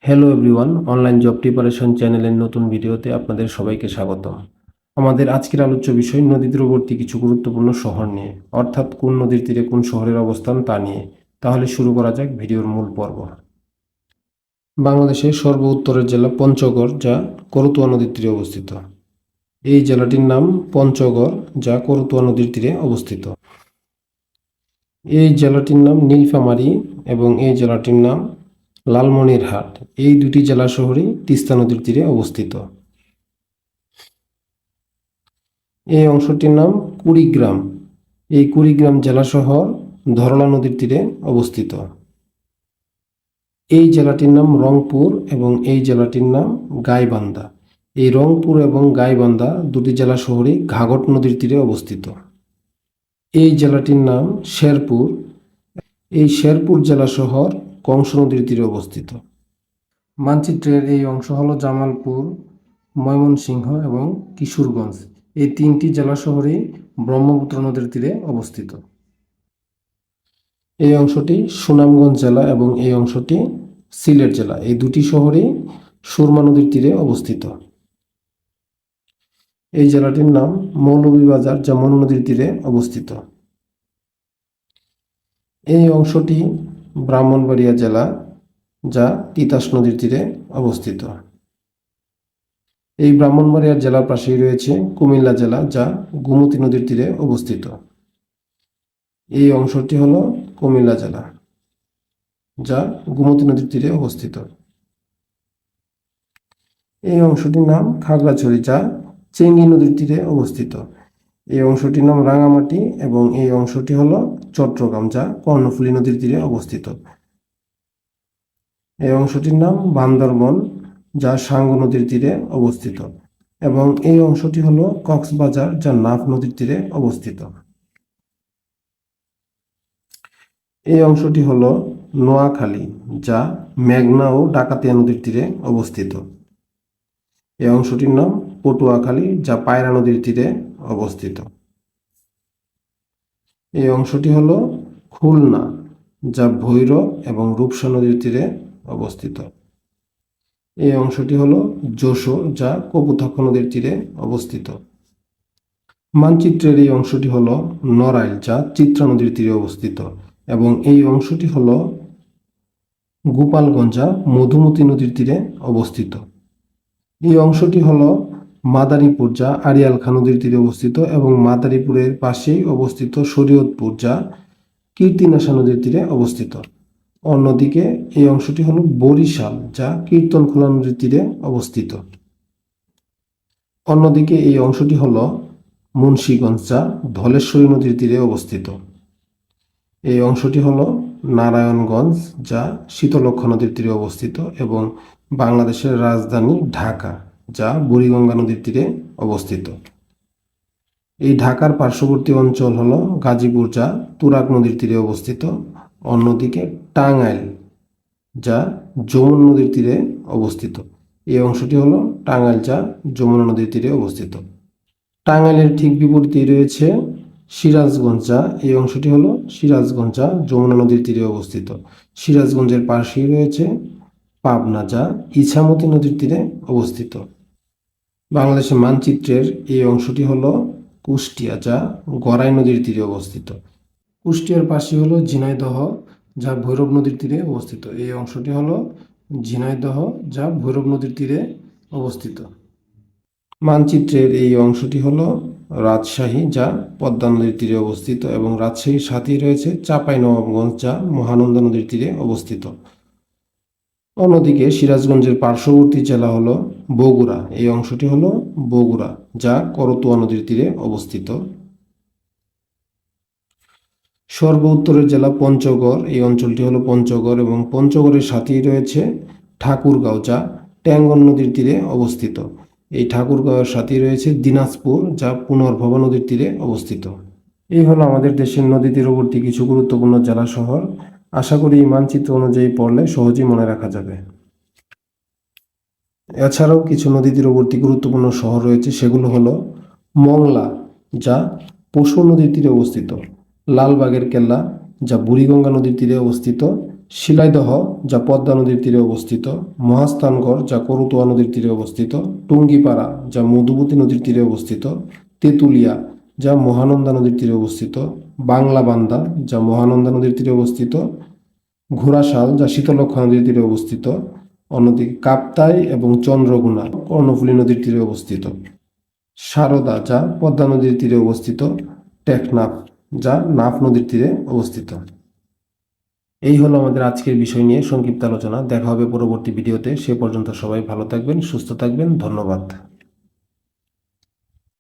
Hello everyone, online job preparation চ্যানেলের নতুন ভিডিওতে আপনাদের সবাইকে স্বাগতম। আমাদের আজকের আলোচ্য বিষয় নদী তীরবর্তী কিছু গুরুত্বপূর্ণ শহর নিয়ে, অর্থাৎ কোন নদীর তীরে কোন শহরের অবস্থান তা নিয়ে। তাহলে শুরু করা যাক ভিডিওর মূল পর্ব। বাংলাদেশের সর্ব উত্তরের জেলা পঞ্চগড়, যা করতোয়া নদীর তীরে অবস্থিত। এই জেলাটির নাম পঞ্চগড়, যা করতোয়া নদীর তীরে অবস্থিত। এই জেলাটির নাম নীলফামারী এবং এই জেলাটির নাম লালমনিরহাট। এই দুটি জেলা শহরই তিস্তা নদীর তীরে অবস্থিত। এই অংশটির নাম কুড়িগ্রাম। এই কুড়িগ্রাম জেলা শহর ধরলা নদীর তীরে অবস্থিত। এই জেলাটির নাম রংপুর এবং এই জেলাটির নাম গাইবান্ধা। এই রংপুর এবং গাইবান্ধা দুটি জেলা শহরই ঘাঘট নদীর তীরে অবস্থিত। এই জেলাটির নাম শেরপুর। এই শেরপুর জেলা শহর কংস নদীর তীরে অবস্থিত। মানচিত্রের এই অংশ হলো জামালপুর, ময়মনসিংহ এবং কিশোরগঞ্জ। এই তিনটি জেলা শহরই ব্রহ্মপুত্র নদীর তীরে অবস্থিত। এই অংশটি সুনামগঞ্জ জেলা এবং এই অংশটি সিলেট জেলা। এই দুটি শহরই সুরমা নদীর তীরে অবস্থিত। এই জেলাটির নাম মৌলভীবাজার, যা মনু নদীর তীরে অবস্থিত। এই অংশটি ব্রাহ্মণবাড়িয়া জেলা, যা তিতাস নদীর তীরে অবস্থিত। এই ব্রাহ্মণবাড়িয়া জেলার পাশেই রয়েছে কুমিল্লা জেলা, যা গোমতী নদীর তীরে অবস্থিত। এই অংশটি হলো কুমিল্লা জেলা, যা গোমতী নদীর তীরে অবস্থিত। এই অংশটির নাম খাগড়াছড়ি, যা চেঙ্গি নদীর তীরে অবস্থিত। এই অংশটির নাম রাঙামাটি এবং এই অংশটি হলো চট্টগ্রাম, যা কর্ণফুলী নদীর তীরে অবস্থিত। এই অংশটির নাম বান্দরবন, যা সাঙ্গু নদীর তীরে অবস্থিত এবং এই অংশটি হলো কক্সবাজার, যা নাফ নদীর তীরে অবস্থিত। এই অংশটি হলো নোয়াখালী, যা মেঘনা ও ডাকাতিয়া নদীর তীরে অবস্থিত। এই অংশটির নাম পটুয়াখালী, যা পায়রা নদীর তীরে অবস্থিত। এই অংশটি হলো খুলনা, যা ভৈরব এবং রূপসা নদীর তীরে অবস্থিত। এই অংশটি হলো যশোর, যা কপোতাক্ষ নদীর তীরে অবস্থিত। মানচিত্রের এই অংশটি হলো নড়াইল, যা চিত্রা নদীর তীরে অবস্থিত এবং এই অংশটি হলো গোপালগঞ্জ, যা মধুমতি নদীর তীরে অবস্থিত। এই অংশটি হলো মাদারীপুর, যা আড়িয়াল খাঁ নদীর তীরে অবস্থিত এবং মাদারীপুরের পাশেই অবস্থিত শরীয়তপুর, যা কীর্তিনাশা নদীর তীরে অবস্থিত। অন্যদিকে এই অংশটি হলো বরিশাল, যা কীর্তনখোলা নদীর তীরে অবস্থিত। অন্যদিকে এই অংশটি হলো মুন্সিগঞ্জ, যা ধলেশ্বরী নদীর তীরে অবস্থিত। এই অংশটি হলো নারায়ণগঞ্জ, যা শীতলক্ষ্যা নদীর তীরে অবস্থিত এবং বাংলাদেশের রাজধানী ঢাকা, যা বুড়িগঙ্গা নদীর তীরে অবস্থিত। এই ঢাকার পার্শ্ববর্তী অঞ্চল হলো গাজীপুর, যা তুরাগ নদীর তীরে অবস্থিত। অন্যদিকে টাঙ্গাইল, যা যমুনা নদীর তীরে অবস্থিত। এই অংশটি হলো টাঙ্গাইল, যা যমুনা নদীর তীরে অবস্থিত। টাঙ্গাইলের ঠিক বিপরীতেই রয়েছে সিরাজগঞ্জ, যা এই অংশটি হলো সিরাজগঞ্জ, যা যমুনা নদীর তীরে অবস্থিত। সিরাজগঞ্জের পাশেই রয়েছে পাবনা, যা ইছামতি নদীর তীরে অবস্থিত। বাংলাদেশের মানচিত্রের এই অংশটি হলো কুষ্টিয়া, যা গড়াই নদীর তীরে অবস্থিত। কুষ্টিয়ার পাশে হলো ঝিনাইদহ, যা ভৈরব নদীর তীরে অবস্থিত। এই অংশটি হলো ঝিনাইদহ, যা ভৈরব নদীর তীরে অবস্থিত। মানচিত্রের এই অংশটি হলো রাজশাহী, যা পদ্মা নদীর তীরে অবস্থিত এবং রাজশাহীর সাথেই রয়েছে চাঁপাইনবাবগঞ্জ, যা মহানন্দা নদীর তীরে অবস্থিত। অন্যদিকে সিরাজগঞ্জের পার্শ্ববর্তী জেলা হলো বগুড়া। এই অংশটি হলো বগুড়া, যা করতোয়া নদীর তীরে অবস্থিত। সর্ব উত্তরের জেলা পঞ্চগড়। এই অঞ্চলটি হলো পঞ্চগড় এবং পঞ্চগড়ের সাথেই রয়েছে ঠাকুরগাঁও, যা ট্যাঙ্গন নদীর তীরে অবস্থিত। এই ঠাকুরগাঁওয়ের সাথেই রয়েছে দিনাজপুর, যা পুনর্ভবা নদীর তীরে অবস্থিত। এই হলো আমাদের দেশের নদী তীরবর্তী কিছু গুরুত্বপূর্ণ জেলা শহর। আশা করি এই মানচিত্র অনুযায়ী পড়লে সহজেই মনে রাখা যাবে। এছাড়াও কিছু নদী তীরবর্তী গুরুত্বপূর্ণ শহর রয়েছে, সেগুলো হলো মংলা, যা পশুর নদীর তীরে অবস্থিত, লালবাগের কেল্লা, যা বুড়িগঙ্গা নদীর তীরে অবস্থিত, শিলাইদহ যা পদ্মা নদীর তীরে অবস্থিত, মহাস্থানগড় যা করতোয়া নদীর তীরে অবস্থিত, টুঙ্গিপাড়া যা মধুমতি নদীর তীরে অবস্থিত, তেঁতুলিয়া যা মহানন্দা নদীর তীরে অবস্থিত, বাংলাবান্ধা যা মহানন্দা নদীর তীরে অবস্থিত, ঘোড়াশাল যা শীতলক্ষ্যা নদীর তীরে অবস্থিত, অন্যদিকে কাপ্তাই এবং চন্দ্রগুনা কর্ণফুলী নদীর তীরে অবস্থিত, সারদা যা পদ্মা নদীর তীরে অবস্থিত, টেকনাফ যা নাফ নদীর তীরে অবস্থিত। এই হলো আমাদের আজকের বিষয় নিয়ে সংক্ষিপ্ত আলোচনা। দেখা হবে পরবর্তী ভিডিওতে। সে পর্যন্ত সবাই ভালো থাকবেন, সুস্থ থাকবেন। ধন্যবাদ।